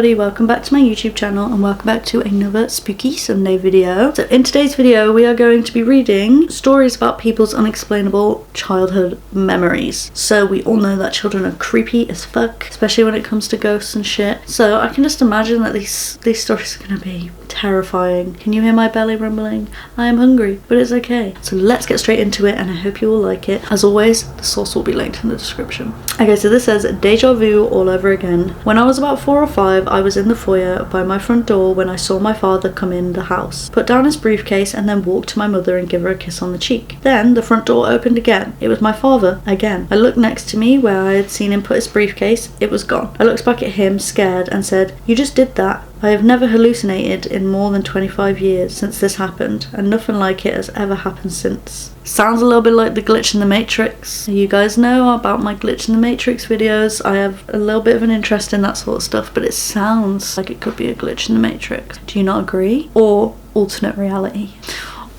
everybody, welcome back to my YouTube channel and welcome back to another Spooky Sunday video. So in today's video we are going to be reading stories about people's unexplainable childhood memories. So we all know that children are creepy as fuck, especially when it comes to ghosts and shit. So I can just imagine that these stories are going to be terrifying. Can you hear my belly rumbling? I am hungry, but it's okay. So let's get straight into it and I hope you will like it. As always, the source will be linked in the description. Okay, so this says deja vu all over again. When I was about 4 or 5, I was in the foyer by my front door when I saw my father come in the house, put down his briefcase and then walk to my mother and give her a kiss on the cheek. Then the front door opened again. It was my father again. I looked next to me where I had seen him put his briefcase. It was gone. I looked back at him scared and said, "You just did that." I have never hallucinated in more than 25 years since this happened, and nothing like it has ever happened since. Sounds a little bit like the glitch in the Matrix. You guys know about my glitch in the Matrix videos. I have a little bit of an interest in that sort of stuff, but it sounds like it could be a glitch in the Matrix. Do you not agree? Or alternate reality?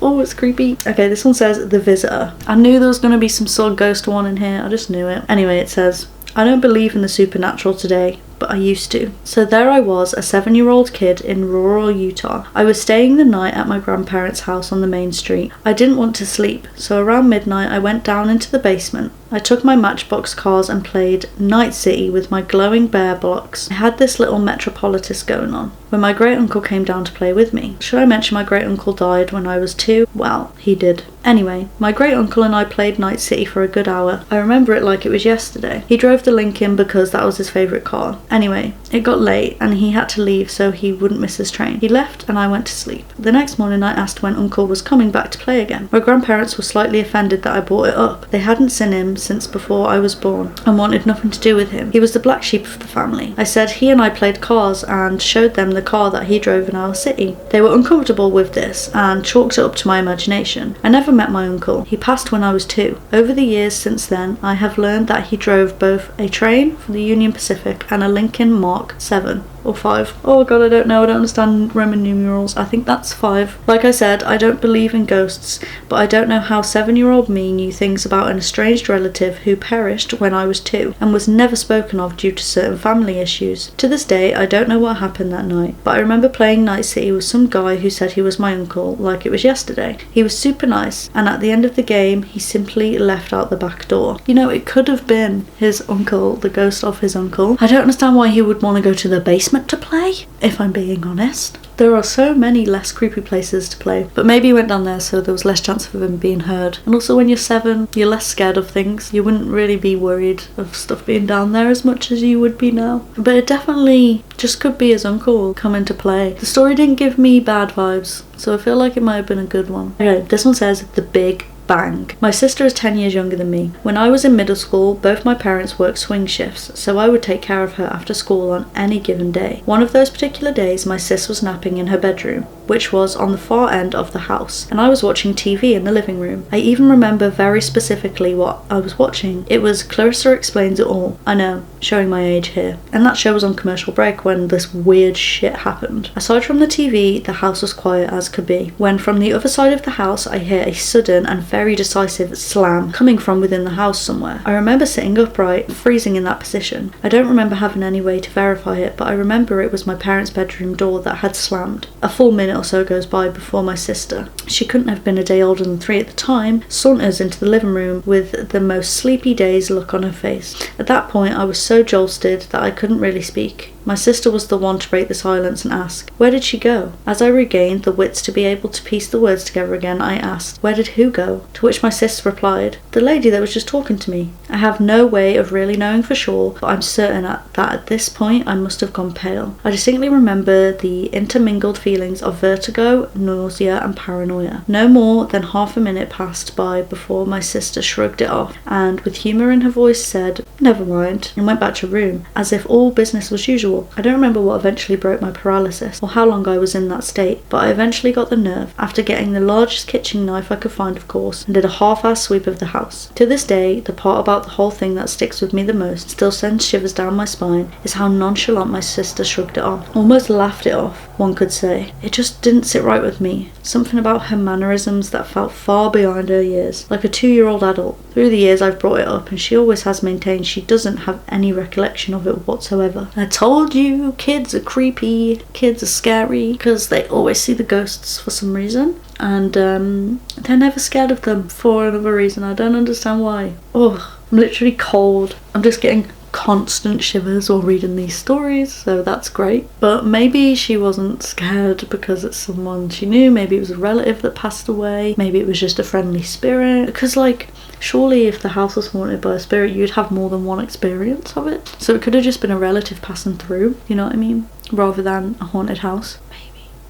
Oh, it's creepy. Okay, this one says The Visitor. I knew there was going to be some sort of ghost one in here. I just knew it. Anyway, it says, I don't believe in the supernatural today, but I used to. So there I was, a 7-year-old kid in rural Utah. I was staying the night at my grandparents' house on the main street. I didn't want to sleep, so around midnight I went down into the basement. I took my Matchbox cars and played Night City with my glowing bear blocks. I had this little Metropolitus going on when my great uncle came down to play with me. Should I mention my great uncle died when I was 2? Well, he did. Anyway, my great uncle and I played Night City for a good hour. I remember it like it was yesterday. He drove the Lincoln because that was his favourite car. Anyway, it got late and he had to leave so he wouldn't miss his train. He left and I went to sleep. The next morning I asked when uncle was coming back to play again. My grandparents were slightly offended that I brought it up. They hadn't seen him since before I was born and wanted nothing to do with him. He was the black sheep of the family. I said he and I played cars and showed them the car that he drove in our city. They were uncomfortable with this and chalked it up to my imagination. I never met my uncle. He passed when I was 2. Over the years since then, I have learned that he drove both a train for the Union Pacific and a Lincoln Mark 7. Or 5. Oh god, I don't know. I don't understand Roman numerals. I think that's 5. Like I said, I don't believe in ghosts, but I don't know how 7-year-old me knew things about an estranged relative who perished when I was 2 and was never spoken of due to certain family issues. To this day, I don't know what happened that night, but I remember playing Night City with some guy who said he was my uncle like it was yesterday. He was super nice, and at the end of the game, he simply left out the back door. You know, it could have been his uncle, the ghost of his uncle. I don't understand why he would want to go to the basement to play, if I'm being honest. There are so many less creepy places to play, but maybe he went down there so there was less chance of him being heard. And also when you're 7, you're less scared of things. You wouldn't really be worried of stuff being down there as much as you would be now. But it definitely just could be his uncle coming to play. The story didn't give me bad vibes, so I feel like it might have been a good one. Okay, this one says The Big Bang. My sister is 10 years younger than me. When I was in middle school, both my parents worked swing shifts, so I would take care of her after school on any given day. One of those particular days, my sis was napping in her bedroom, which was on the far end of the house, and I was watching TV in the living room. I even remember very specifically what I was watching. It was Clarissa Explains It All. I know, showing my age here. And that show was on commercial break when this weird shit happened. Aside from the TV, the house was quiet as could be, when from the other side of the house I hear a sudden and very decisive slam coming from within the house somewhere. I remember sitting upright, freezing in that position. I don't remember having any way to verify it, but I remember it was my parents' bedroom door that had slammed. A full minute or so goes by before my sister, she couldn't have been a day older than 3 at the time, saunters into the living room with the most sleepy dazed look on her face. At that point I was so jolted that I couldn't really speak. My sister was the one to break the silence and ask, "Where did she go?" As I regained the wits to be able to piece the words together again, I asked, "Where did who go?" To which my sister replied, "The lady that was just talking to me." I have no way of really knowing for sure, but I'm certain that at this point I must have gone pale. I distinctly remember the intermingled feelings of vertigo, nausea and paranoia. No more than half a minute passed by before my sister shrugged it off and with humour in her voice said, "Never mind," and went back to her room as if all business was usual. I don't remember what eventually broke my paralysis or how long I was in that state, but I eventually got the nerve, after getting the largest kitchen knife I could find of course, and did a half-ass sweep of the house. To this day, the part about the whole thing that sticks with me the most, still sends shivers down my spine, is how nonchalant my sister shrugged it off. Almost laughed it off, one could say. It just didn't sit right with me. Something about her mannerisms that felt far beyond her years, like a 2-year-old adult. Through the years I've brought it up, and she always has maintained she doesn't have any recollection of it whatsoever. I told you, kids are creepy, kids are scary, because they always see the ghosts for some reason, and they're never scared of them for another reason. I don't understand why. Oh, I'm literally cold. I'm just getting constant shivers while reading these stories, so that's great. But maybe she wasn't scared because it's someone she knew. Maybe it was a relative that passed away. Maybe it was just a friendly spirit, because like, surely if the house was haunted by a spirit, you'd have more than one experience of it. So it could have just been a relative passing through, you know what I mean, rather than a haunted house.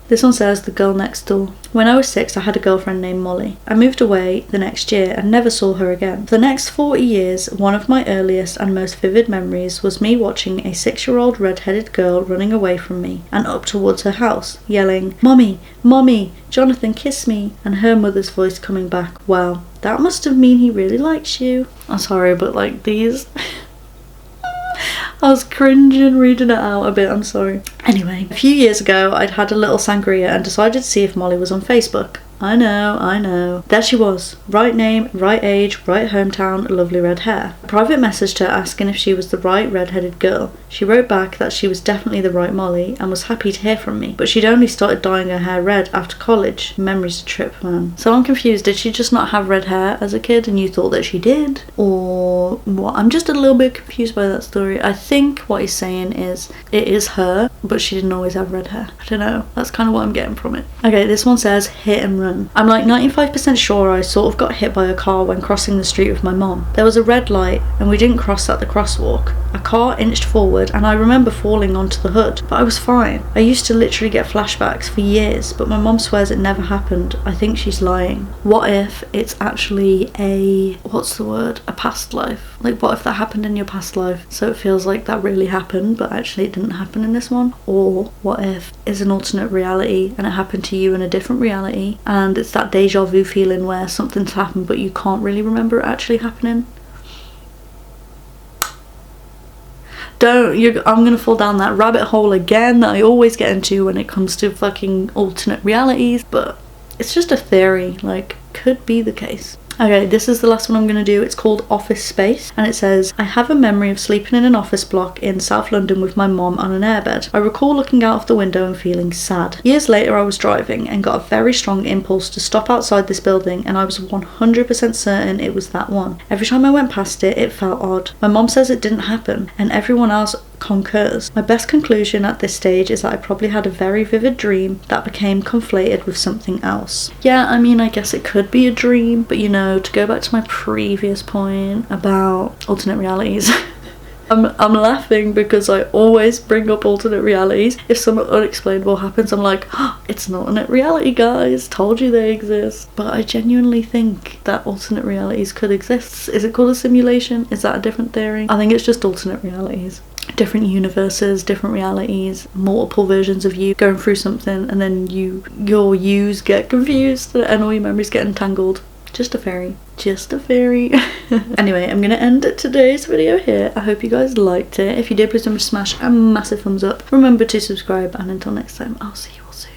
This one says, the girl next door. When I was 6, I had a girlfriend named Molly. I moved away the next year and never saw her again. For the next 40 years, one of my earliest and most vivid memories was me watching a 6-year-old red-headed girl running away from me and up towards her house, yelling, "Mommy, Mommy, Jonathan, kiss me," and her mother's voice coming back, "Wow, that must have mean he really likes you." I'm sorry, but like these... I was cringing reading it out a bit, I'm sorry. Anyway, a few years ago I'd had a little sangria and decided to see if Molly was on Facebook. I know. There she was. Right name, right age, right hometown, lovely red hair. I private messaged her asking if she was the right red-headed girl. She wrote back that she was definitely the right Molly and was happy to hear from me, but she'd only started dyeing her hair red after college. Memories a trip, man. So I'm confused. Did she just not have red hair as a kid and you thought that she did? Or what? I'm just a little bit confused by that story. I think what he's saying is it is her, but she didn't always have red hair. I don't know. That's kind of what I'm getting from it. Okay, this one says hit and run. I'm like 95% sure I sort of got hit by a car when crossing the street with my mom. There was a red light and we didn't cross at the crosswalk. A car inched forward and I remember falling onto the hood, but I was fine. I used to literally get flashbacks for years, but my mom swears it never happened. I think she's lying. What if it's actually a past life? Like, what if that happened in your past life, so it feels like that really happened, but actually it didn't happen in this one? Or what if it's an alternate reality and it happened to you in a different reality, and it's that deja vu feeling where something's happened but you can't really remember it actually happening? I'm gonna fall down that rabbit hole again that I always get into when it comes to fucking alternate realities, but it's just a theory, like, could be the case. Okay, this is the last one I'm going to do. It's called Office Space, and it says, I have a memory of sleeping in an office block in South London with my mom on an airbed. I recall looking out of the window and feeling sad. Years later I was driving and got a very strong impulse to stop outside this building, and I was 100% certain it was that one. Every time I went past it, it felt odd. My mom says it didn't happen, and everyone else concurs. My best conclusion at this stage is that I probably had a very vivid dream that became conflated with something else. Yeah, I mean, I guess it could be a dream, but you know, to go back to my previous point about alternate realities, I'm laughing because I always bring up alternate realities. If something unexplainable happens, I'm like, oh, it's an alternate reality, guys, told you they exist. But I genuinely think that alternate realities could exist. Is it called a simulation? Is that a different theory? I think it's just alternate realities. Different universes, different realities, multiple versions of you going through something, and then your yous get confused and all your memories get entangled. Just a fairy. Just a fairy. Anyway, I'm gonna end today's video here. I hope you guys liked it. If you did, please remember to smash a massive thumbs up. Remember to subscribe, and until next time, I'll see you all soon.